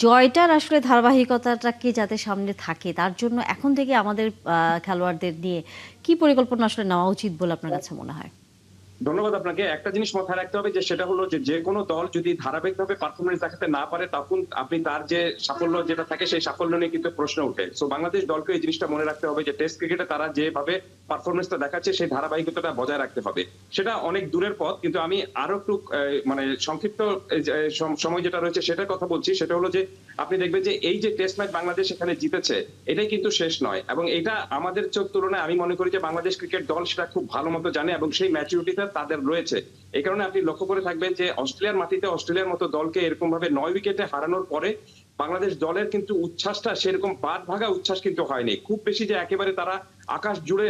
জয়টার আসলে ধারাবাহিকতাটাকে যাতে সামনে থাকে তার জন্য এখন থেকে আমাদের খেলোয়াড়দের নিয়ে কি পরিকল্পনা আসলে নেওয়া উচিত বলে আপনার কাছে মনে হয়? ধন্যবাদ আপনাকে। একটা জিনিস মাথায় রাখতে হবে যে সেটা হলো যে, যেকোনো দল যদি ধারাবাহিকভাবে পারফরম্যান্স দেখাতে না পারে তখন আপনি তার যে সাফল্য যেটা থাকে সেই সাফল্য নিয়ে কিন্তু প্রশ্ন ওঠে। সো বাংলাদেশ দলকে এই জিনিসটা মনে রাখতে হবে যে টেস্ট ক্রিকেটে তারা যেভাবে পারফরম্যান্সটা দেখাচ্ছে সেই ধারাবাহিকতাটা বজায় রাখতে হবে। সেটা অনেক দূরের পথ, কিন্তু আমি আরো একটু মানে সংক্ষিপ্ত সময় যেটা রয়েছে সেটার কথা বলছি। সেটা হলো যে আপনি দেখবেন যে এই যে টেস্ট ম্যাচ বাংলাদেশ এখানে জিতেছে, এটাই কিন্তু শেষ নয়। এবং এটা আমাদের তুলনায় আমি মনে করি যে বাংলাদেশ ক্রিকেট দল সেটা খুব ভালো মতো জানে এবং সেই ম্যাচুরিটিটা তাদের রয়েছে। এই কারণে আপনি লক্ষ্য করে থাকবেন যে অস্ট্রেলিয়ার মাটিতে অস্ট্রেলিয়ার মতো দলকে এরকম ভাবে ৯ উইকেটে হারানোর পরে বাংলাদেশ দলের কিন্তু উচ্ছ্বাসটা সেরকম বাঁধভাঙা উচ্ছ্বাস কিন্তু হয়নি। খুব বেশি যে একেবারে তারা আকাশ জুড়ে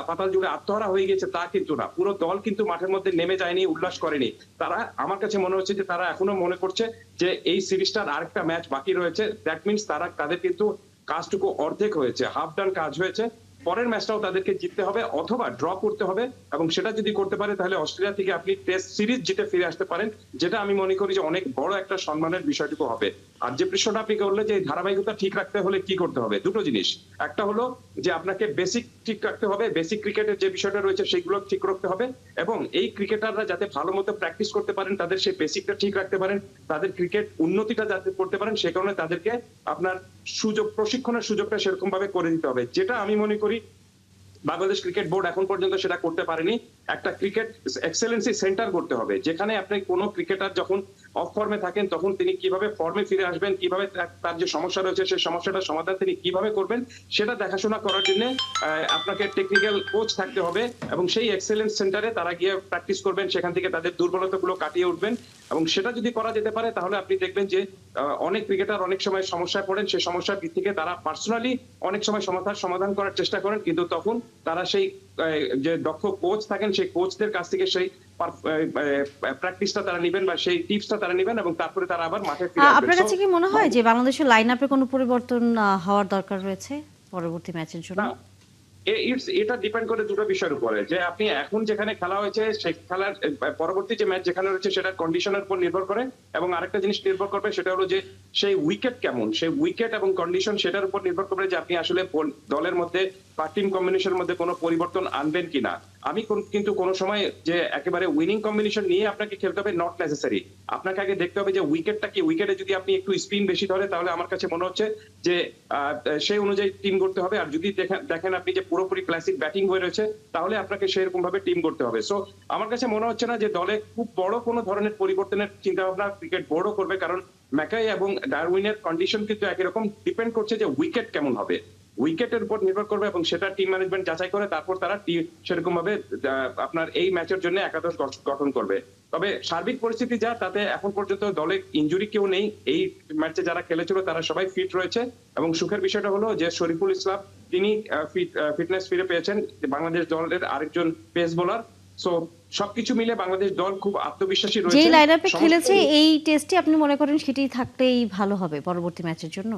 পাতাল জুড়ে আত্মহারা হয়ে গেছে তা কিন্তু না। পুরো দল কিন্তু মাঠের মধ্যে নেমে যায়নি, উল্লাস করেনি। তারা, আমার কাছে মনে হচ্ছে যে তারা এখনো মনে করছে যে এই সিরিজটার আরেকটা ম্যাচ বাকি রয়েছে। দ্যাট মিনস তাদের কিন্তু কাজটুকু অর্ধেক হয়েছে, হাফ ডান কাজ হয়েছে। পরের ম্যাচটাও তাদেরকে জিততে হবে অথবা ড্র করতে হবে, এবং সেটা যদি করতে পারে তাহলে অস্ট্রেলিয়া থেকে আপনি টেস্ট সিরিজ জিতে ফিরে আসতে পারেন, যেটা আমি মনে করি যে অনেক বড় একটা সম্মানের বিষয়টুকু হবে। আর যে প্রশ্নটা আপনি করলেন যে এই ধারাবাহিকতা ঠিক রাখতে হলে কি করতে হবে, দুটো জিনিস। একটা হলো যে আপনাকে বেসিক ঠিক রাখতে হবে, বেসিক ক্রিকেটের যে বিষয়টা রয়েছে সেগুলো ঠিক রাখতে হবে, এবং এই ক্রিকেটাররা যাতে ভালো মতো প্র্যাকটিস করতে পারেন, তাদের সেই বেসিকটা ঠিক রাখতে পারেন, তাদের ক্রিকেট উন্নতিটা যাতে করতে পারেন, সে কারণে তাদেরকে আপনার প্রশিক্ষণের সুযোগটা সেরকম ভাবে করে দিতে হবে, যেটা আমি মনে করি বাংলাদেশ ক্রিকেট বোর্ড এখন পর্যন্ত সেটা করতে পারেনি। একটা ক্রিকেট এক্সেলেন্সি সেন্টার করতে হবে, যেখানে আপনি কোনো ক্রিকেটার যখন অফ ফর্মে থাকেন তখন তিনি কিভাবে ফর্মে ফিরে আসবেন, কিভাবে তার যে সমস্যা রয়েছে সেই সমস্যাটার সমাধান তিনি কিভাবে করবেন সেটা দেখাশোনা করার জন্য আপনাকে টেকনিক্যাল কোচ থাকতে হবে, এবং সেই এক্সেলেন্স সেন্টারে তারা গিয়ে প্র্যাকটিস করবেন, সেখান থেকে তাদের দুর্বলতাগুলো কাটিয়ে উঠবেন। এবং সেটা যদি করা যেতে পারে তাহলে আপনি দেখবেন যে অনেক ক্রিকেটার অনেক সময় সমস্যায় পড়েন, সেই সমস্যার দিক থেকে তারা পার্সোনালি অনেক সময় সমাধান করার চেষ্টা করেন, কিন্তু তখন তারা সেই যে দক্ষ কোচ থাকেন সেই কোচদের কাছ থেকে সেই প্র্যাকটিসটা তারা নেবেন বা সেই টিপসটা তারা নেবেন, এবং তারপরে তারা আবার মাঠে ফিরে আসবেন। আপনার কাছে কি মনে হয় যে বাংলাদেশের লাইন আপে কোনো পরিবর্তন হওয়ার দরকার রয়েছে পরবর্তী ম্যাচের জন্য? এটা ডিপেন্ড করে দুটো বিষয়ের উপরে, যে আপনি এখন যেখানে খেলা হয়েছে সেই খেলার পরবর্তী যে ম্যাচ যেখানে রয়েছে সেটার কন্ডিশনের উপর নির্ভর করে, এবং আরেকটা জিনিস নির্ভর করবে সেটা হলো যে সেই উইকেট কেমন, সেই উইকেট এবং কন্ডিশন সেটার উপর নির্ভর করবে যে আপনি আসলে দলের মধ্যে বা টিম কম্বিনেশনের মধ্যে কোনো পরিবর্তন আনবেন কিনা। আমি কিন্তু কোনো সময় যে একেবারে উইনিং কম্বিনেশন নিয়ে আপনাকে খেলতে হবে, নট নেসেসারি। আপনাকে আগে দেখতে হবে যে উইকেটটা কি, উইকেটে যদি আপনি একটু স্পিন বেশি ধরে তাহলে আমার কাছে মনে হচ্ছে যে সেই অনুযায়ী টিম করতে হবে, আর যদি দেখেন আপনি যে পুরোপুরি ক্লাসিক ব্যাটিং হয়ে রয়েছে তাহলে আপনাকে সেরকম ভাবে টিম করতে হবে। সো আমার কাছে মনে হচ্ছে না যে দলে খুব বড় কোনো ধরনের পরিবর্তনের চিন্তা ভাবনা ক্রিকেট বোর্ডও করবে, কারণ ম্যাকাই এবং ডারউইনের কন্ডিশন কিন্তু একই রকম, ডিপেন্ড করছে যে উইকেট কেমন হবে, উইকেটের উপর নির্ভর করবে, এবং সেটা টিম ম্যানেজমেন্ট যাচাই করে তারপর তারা সেরকম ভাবে আপনার এই ম্যাচের জন্য একাদশ গঠন করবে। তবে সার্বিক পরিস্থিতি যা, তাতে এখন পর্যন্ত দলে ইনজুরি কেউ নেই। এই ম্যাচে যারা খেলেছিল তারা সবাই ফিট রয়েছে, এবং সুখের বিষয়টা হলো যে শরীফুল ইসলাম তিনি ফিটনেস ফিরে পেয়েছেন, বাংলাদেশ দলের আরেকজন পেস বোলার। সো সবকিছু মিলে বাংলাদেশ দল খুব আত্মবিশ্বাসী রয়েছে। যেই লাইন আপে খেলেছে এই টেস্টে আপনি মনে করেন সেটাই থাকলেই ভালো হবে পরবর্তী ম্যাচের জন্য?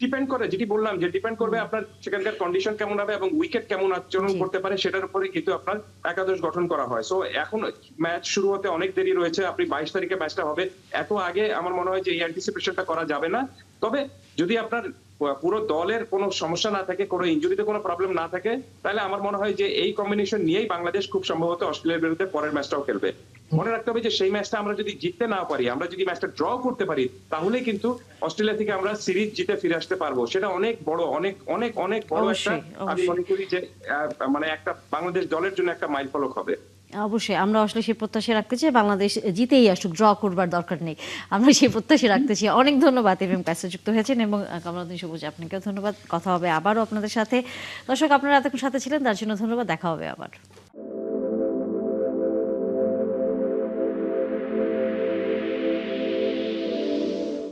ডিপেন্ড করে, যেটি বললাম যে ডিপেন্ড করবে আপনার সেখানকার কন্ডিশন কেমন হবে এবং উইকেট কেমন আচরণ করতে পারে সেটার উপরে কিন্তু আপনার একাদশ গঠন করা হয়। সো এখন ম্যাচ শুরু হতে অনেক দেরি রয়েছে, আপনি 22 তারিখে ম্যাচটা হবে, এত আগে আমার মনে হয় যে এই অ্যান্টিসিপেশনটা করা যাবে না। তবে যদি আপনার পুরো দলের কোনো সমস্যা না থাকে, কোনো ইনজুরিতে কোনো প্রবলেম না থাকে, তাহলে আমার মনে হয় যে এই কম্বিনেশন নিয়েই বাংলাদেশ খুব সম্ভবত অস্ট্রেলিয়ার বিরুদ্ধে পরের ম্যাচটাও খেলবে। মনে রাখতে হবে যে সেই ম্যাচটা আমরা যদি জিততে না পারি, আমরা যদি ম্যাচটা ড্র করতে পারি, তাহলেই কিন্তু অস্ট্রেলিয়া থেকে আমরা সিরিজ জিতে ফিরে আসতে পারবো। সেটা অনেক বড়, অনেক অনেক অনেক বড় একটা, আমি মনে করি যে মানে একটা বাংলাদেশ দলের জন্য একটা মাইলফলক হবে। অবশ্যই আমরা আসলে সেই প্রত্যাশা রাখতে চাই বাংলাদেশ জিতেই আসুক, ড্র করবার দরকার নেই, আমরা সেই প্রত্যাশা রাখতে চাই। অনেক ধন্যবাদ এবং প্যাসে যুক্ত হয়েছেন, এবং কামরুদ্দিন সবুজ আপনাকেও ধন্যবাদ। কথা হবে আবারও আপনাদের সাথে। দর্শক আপনারা এতক্ষণ সাথে ছিলেন তার জন্য ধন্যবাদ, দেখা হবে আবার।